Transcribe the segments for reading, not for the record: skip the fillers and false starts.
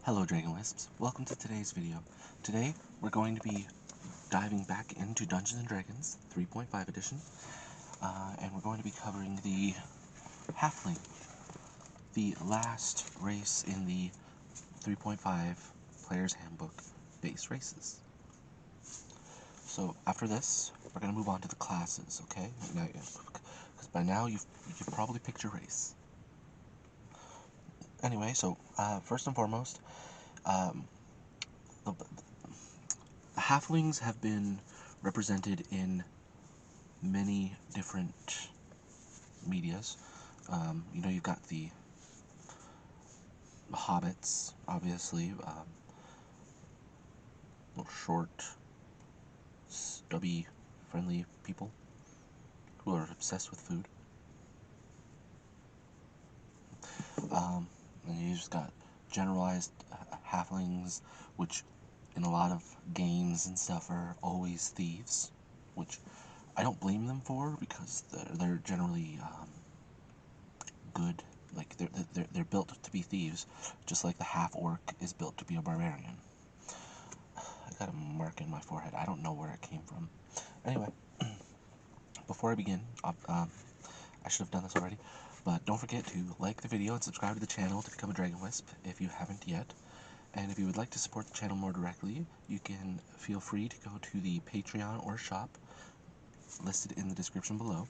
Hello Dragon Wisps, welcome to today's video. Today we're going to be diving back into Dungeons & Dragons 3.5 edition, and we're going to be covering the Halfling, the last race in the 3.5 Player's Handbook base races. So after this, we're going to move on to the classes, okay? Because by now you've probably picked your race. Anyway, so first and foremost, the Halflings have been represented in many different medias. You've got the hobbits, obviously, little short, stubby, friendly people who are obsessed with food. And you just got generalized halflings, which in a lot of games and stuff are always thieves, which I don't blame them for, because they're generally good. Like they're built to be thieves, just like the half orc is built to be a barbarian. I got a mark in my forehead. I don't know where it came from. Anyway, before I begin, I should have done this already, but don't forget to like the video and subscribe to the channel to become a Dragon Wisp if you haven't yet. And if you would like to support the channel more directly, you can feel free to go to the Patreon or shop listed in the description below.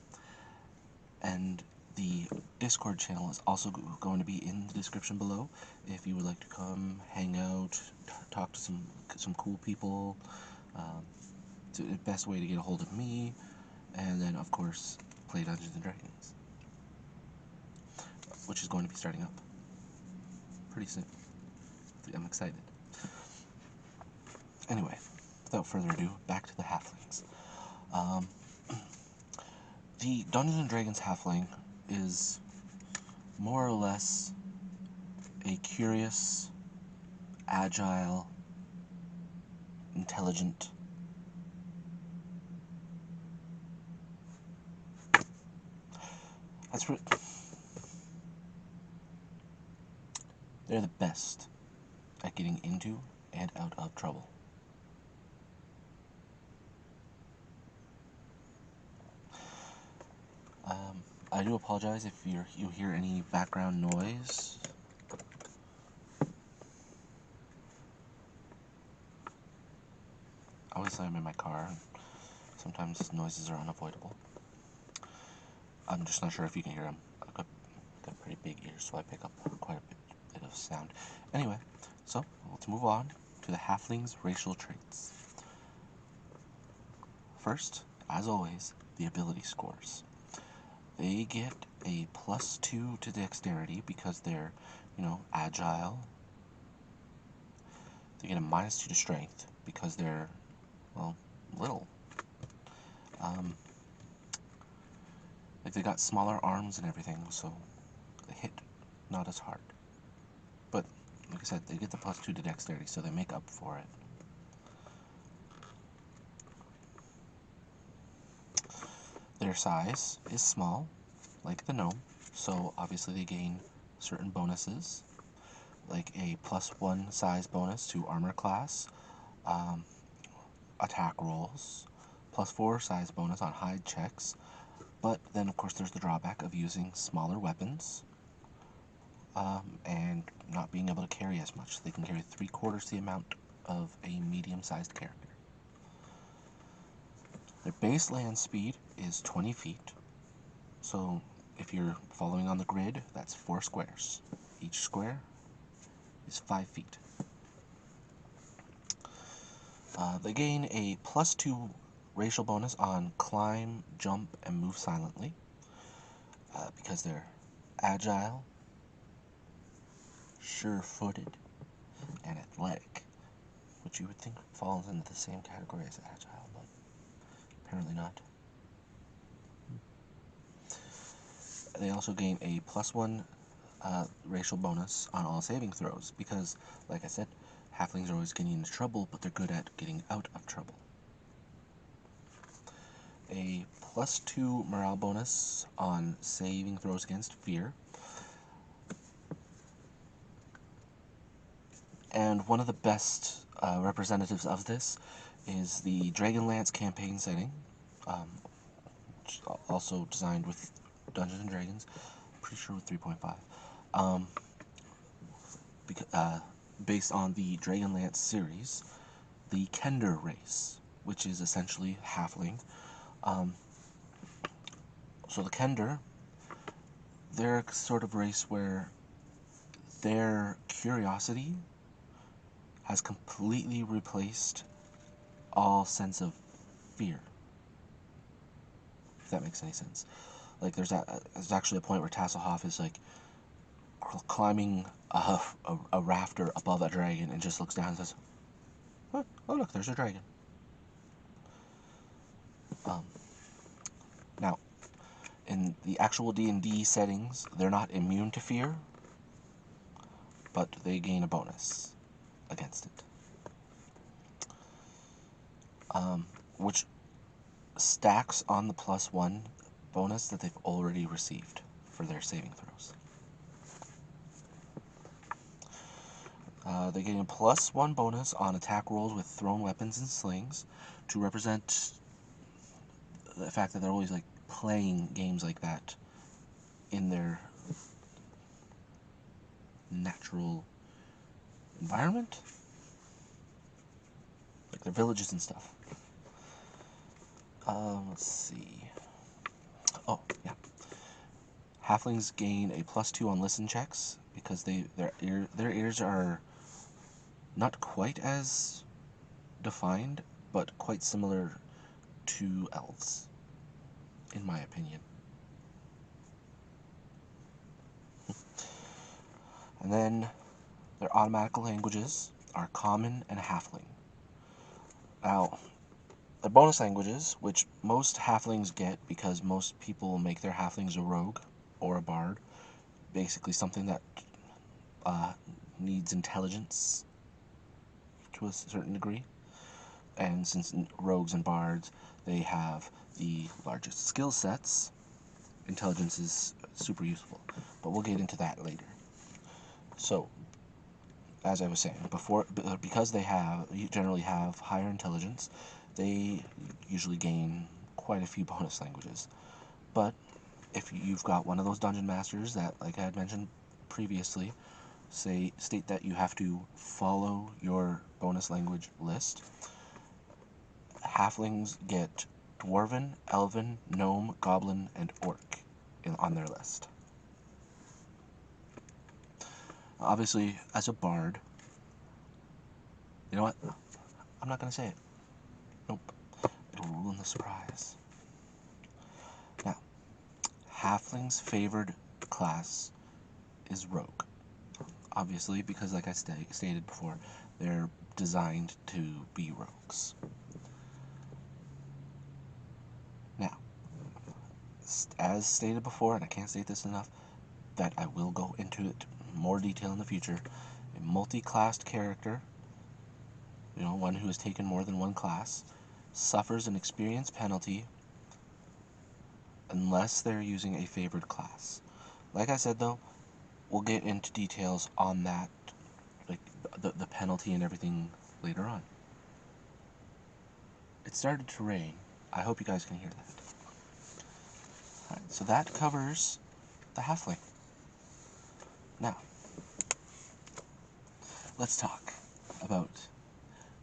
And the Discord channel is also going to be in the description below if you would like to come hang out, talk to some cool people. It's the best way to get a hold of me, and then of course play Dungeons & Dragons, which is going to be starting up pretty soon. I'm excited. Anyway, without further ado, back to the Halflings. The Dungeons & Dragons Halfling is more or less a curious, agile, intelligent, they're the best at getting into and out of trouble. I do apologize if you hear any background noise. Obviously, I'm in my car, and sometimes noises are unavoidable. I'm just not sure if you can hear them. I've got pretty big ears, so I pick up quite a bit of sound. Anyway, so let's move on to the Halflings' racial traits. First, as always, the ability scores. They get a +2 to dexterity because they're, agile. They get a -2 to strength because they're, well, little. Like, they got smaller arms and everything, so they hit not as hard. But, like I said, they get the +2 to dexterity, so they make up for it. Their size is small, like the gnome, so obviously they gain certain bonuses, like a +1 size bonus to armor class, attack rolls, +4 size bonus on hide checks, but then of course there's the drawback of using smaller weapons, and not being able to carry as much. They can carry 3/4 the amount of a medium-sized character. Their base land speed is 20 feet, so if you're following on the grid, that's 4 squares. Each square is 5 feet. They gain a +2 racial bonus on climb, jump, and move silently, because they're agile, sure-footed, and athletic, which you would think falls into the same category as agile, but apparently not. They also gain a +1 racial bonus on all saving throws, because, like I said, halflings are always getting into trouble, but they're good at getting out of trouble. A +2 morale bonus on saving throws against fear, And one of the best representatives of this is the Dragonlance campaign setting, also designed with Dungeons and Dragons. Pretty sure with 3.5. Based on the Dragonlance series, the Kender race, which is essentially Halfling. So the Kender, they're a sort of race where their curiosity has completely replaced all sense of fear. If that makes any sense. Like, there's actually a point where Tasselhoff is like climbing a rafter above a dragon and just looks down and says, "Oh, look, there's a dragon." Now, in the actual D&D settings, they're not immune to fear, but they gain a bonus against it. Which stacks on the +1 bonus that they've already received for their saving throws. They gain a +1 bonus on attack rolls with thrown weapons and slings to represent the fact that they're always like playing games like that in their natural environment, like their villages and stuff. Let's see. Oh, yeah. Halflings gain a +2 on listen checks because their ears are not quite as defined, but quite similar to elves, in my opinion. And then their automatic languages are Common and Halfling. Now, the bonus languages, which most Halflings get because most people make their Halflings a rogue or a bard, basically something that needs intelligence to a certain degree. And since rogues and bards, they have the largest skill sets, intelligence is super useful. But we'll get into that later. So, as I was saying before, because they generally have higher intelligence, they usually gain quite a few bonus languages. But if you've got one of those dungeon masters that, like I had mentioned previously, state that you have to follow your bonus language list, Halflings get Dwarven, Elven, Gnome, Goblin, and Orc on their list. Obviously, as a bard, you know what? I'm not going to say it. Nope. It'll ruin the surprise. Now, Halfling's favored class is Rogue. Obviously, because like I stated before, they're designed to be rogues. Now, as stated before, and I can't state this enough, that I will go into it in more detail in the future, a multi-classed character, one who has taken more than one class, suffers an experience penalty unless they're using a favored class. Like I said, though, we'll get into details on that, like the penalty and everything later on. It started to rain. I hope you guys can hear that. Alright, so that covers the Halfling. Now, let's talk about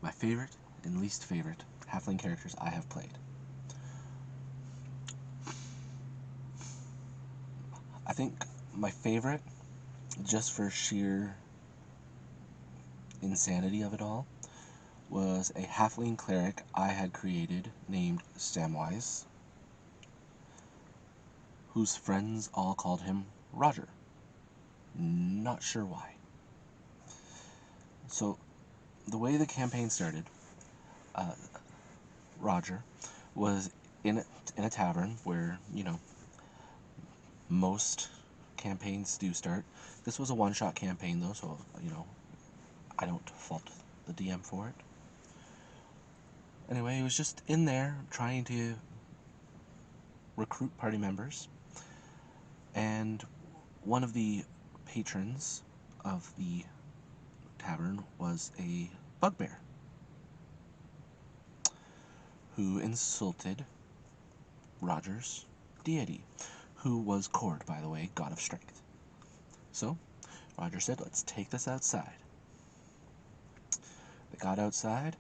my favorite and least favorite Halfling characters I have played. I think my favorite, just for sheer insanity of it all, was a Halfling cleric I had created named Samwise, whose friends all called him Roger. Not sure why. So, the way the campaign started, Roger was in a tavern where, most campaigns do start. This was a one-shot campaign, though, so, I don't fault the DM for it. Anyway, he was just in there trying to recruit party members, and one of the patrons of the tavern was a bugbear who insulted Roger's deity, who was Cord, by the way, god of strength. So, Roger said, let's take this outside. They got outside,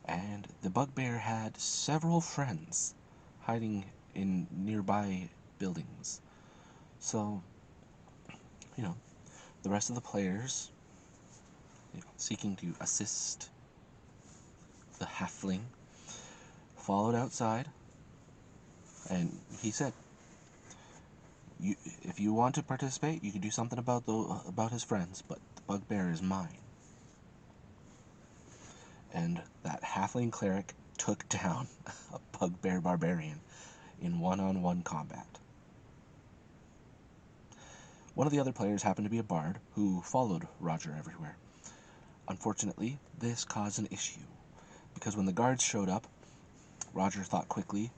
and the bugbear had several friends hiding in nearby buildings. So, the rest of the players, seeking to assist the halfling, followed outside, and he said, if you want to participate, you can do something about his friends, but the bugbear is mine. And that halfling cleric took down a bugbear barbarian in one-on-one combat. One of the other players happened to be a bard who followed Roger everywhere. Unfortunately, this caused an issue, because when the guards showed up, Roger thought quickly,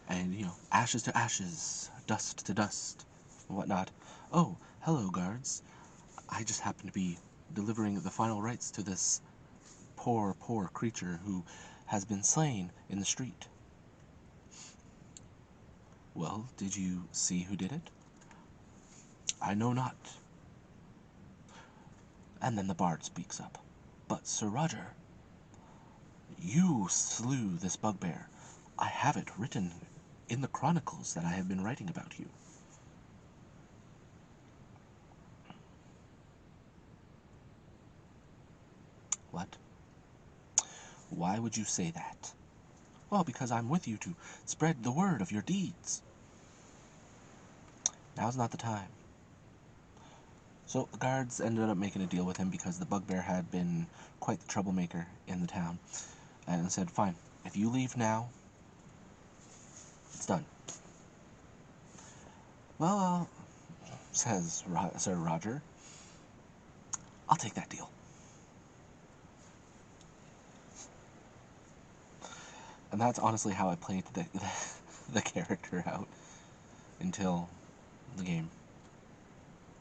and, ashes to ashes, dust to dust, and whatnot. Oh, hello, guards. I just happen to be delivering the final rites to this poor, poor creature who has been slain in the street. Well, did you see who did it? I know not. And then the bard speaks up. But, Sir Roger, you slew this bugbear. I have it written in the chronicles that I have been writing about you. What? Why would you say that? Well, because I'm with you to spread the word of your deeds. Now's not the time. So the guards ended up making a deal with him because the bugbear had been quite the troublemaker in the town, and said, fine, if you leave now, it's done. Well, says Sir Roger, I'll take that deal. And that's honestly how I played the character out until the game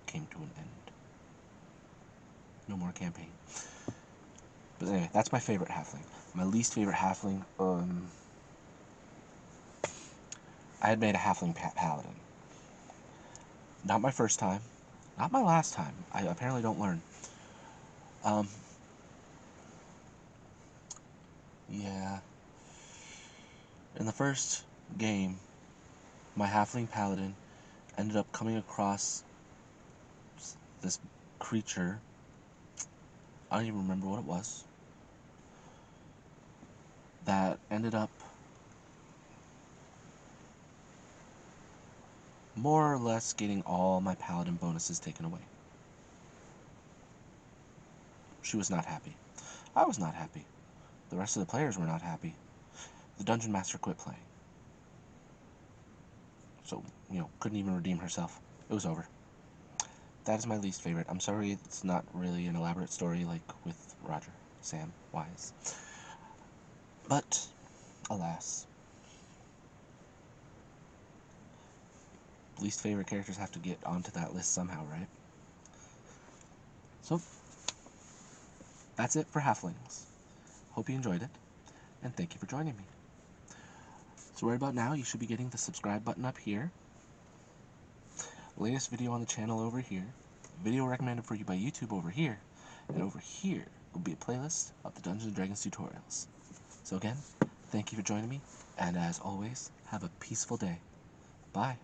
came to an end. No more campaign. But anyway, that's my favorite halfling. My least favorite halfling, I had made a halfling paladin. Not my first time. Not my last time. I apparently don't learn. Yeah. In the first game, my halfling paladin ended up coming across this creature. I don't even remember what it was. That ended up more or less getting all my paladin bonuses taken away. She was not happy. I was not happy. The rest of the players were not happy. The dungeon master quit playing. So, couldn't even redeem herself. It was over. That is my least favorite. I'm sorry it's not really an elaborate story like with Roger, Sam, Wise. But, alas. Least favorite characters have to get onto that list somehow, right? So, that's it for Halflings. Hope you enjoyed it, and thank you for joining me. So right about now, you should be getting the subscribe button up here. Latest video on the channel over here. Video recommended for you by YouTube over here. And over here will be a playlist of the Dungeons & Dragons tutorials. So again, thank you for joining me, and as always, have a peaceful day. Bye.